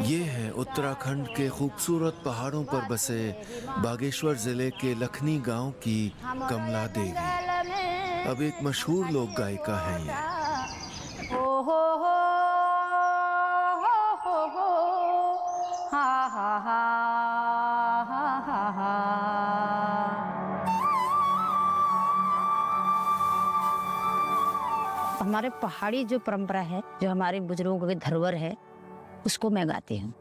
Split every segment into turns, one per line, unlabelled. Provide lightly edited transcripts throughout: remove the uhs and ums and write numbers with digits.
ये है उत्तराखंड के खूबसूरत पहाड़ों पर बसे बागेश्वर जिले के लखनी गांव की कमला देवी। अब एक मशहूर लोक गायिका हैं ये।
ओ हो हो हा हा हा हा हा हा। हमारे पहाड़ी जो परंपरा है, जो हमारे बुजुर्गों की धरोहर है, उसको मैं गाती हूँ।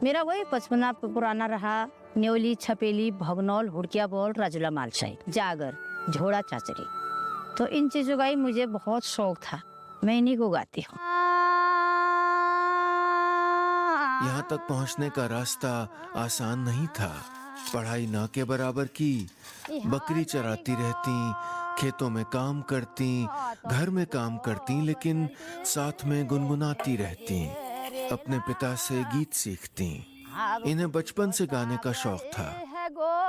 मेरा वही बचपना पुराना रहा। न्योली, छपेली, भगनौल, हुड़किया बोल, राजुला मालशाही, जागर, झोड़ा चाचरी, तो इन चीजों का ही मुझे बहुत शौक था। मैं इन्हीं को गाती हूँ।
यहाँ तक पहुँचने का रास्ता आसान नहीं था। पढ़ाई ना के बराबर की, बकरी चराती रहती, खेतों में काम करती, घर में काम करती, लेकिन साथ में गुनगुनाती रहती। अपने पिता से गीत सीखती। इन्हें बचपन से गाने का शौक था।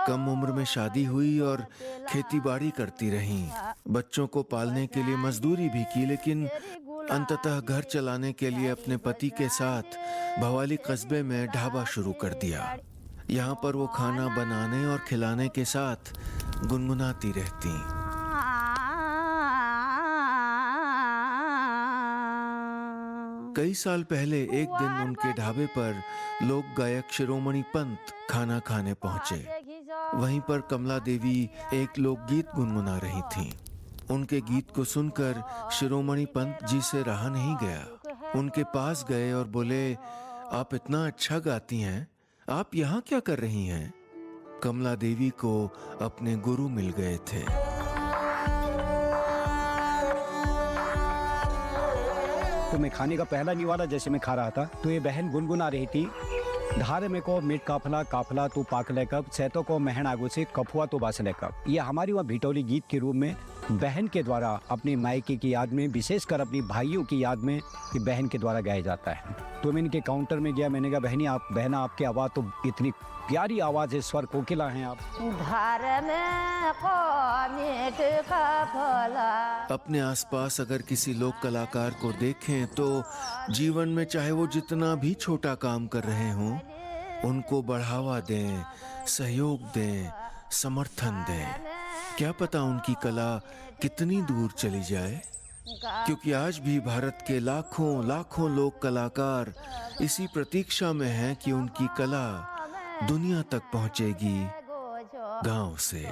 कम उम्र में शादी हुई और खेती बाड़ी करती रहीं। बच्चों को पालने के लिए मजदूरी भी की, लेकिन अंततः घर चलाने के लिए अपने पति के साथ भवाली कस्बे में ढाबा शुरू कर दिया। यहाँ पर वो खाना बनाने और खिलाने के साथ गुनगुनाती रहती। कई साल पहले एक दिन उनके ढाबे पर लोक गायक शिरोमणि पंत खाना खाने पहुंचे। वहीं पर कमला देवी एक लोकगीत गुनगुना रही थीं। उनके गीत को सुनकर शिरोमणि पंत जी से रहा नहीं गया। उनके पास गए और बोले, आप इतना अच्छा गाती हैं, आप यहाँ क्या कर रही हैं? कमला देवी को अपने गुरु मिल गए थे।
तो मैं खाने का पहला निवाला जैसे मैं खा रहा था, तो ये बहन गुनगुना रही थी, धारे में को मिट काफला काफला तो पाकले कब, सैतो को महन आगू से कफुआ तो बासले कब। ये हमारी वहाँ भिटौली गीत के रूप में बहन के द्वारा अपने मायके की याद में, विशेषकर अपनी भाइयों की याद में कि बहन के द्वारा गाया जाता है। तो मैं इनके काउंटर में गया, मैंने कहा बहनी आप, बहना आपकी आवाज़ तो इतनी प्यारी आवाज़ है, स्वर कोकिला हैं आप।
धार में को मिट काफला।
अपने आसपास अगर किसी लोक कलाकार को देखें तो जीवन में चाहे वो जितना भी छोटा काम कर रहे हों, उनको बढ़ावा दें, सहयोग दें, समर्थन दें। क्या पता उनकी कला कितनी दूर चली जाए, क्योंकि आज भी भारत के लाखों लाखों लोक कलाकार इसी प्रतीक्षा में हैं कि उनकी कला दुनिया तक पहुंचेगी गांव से।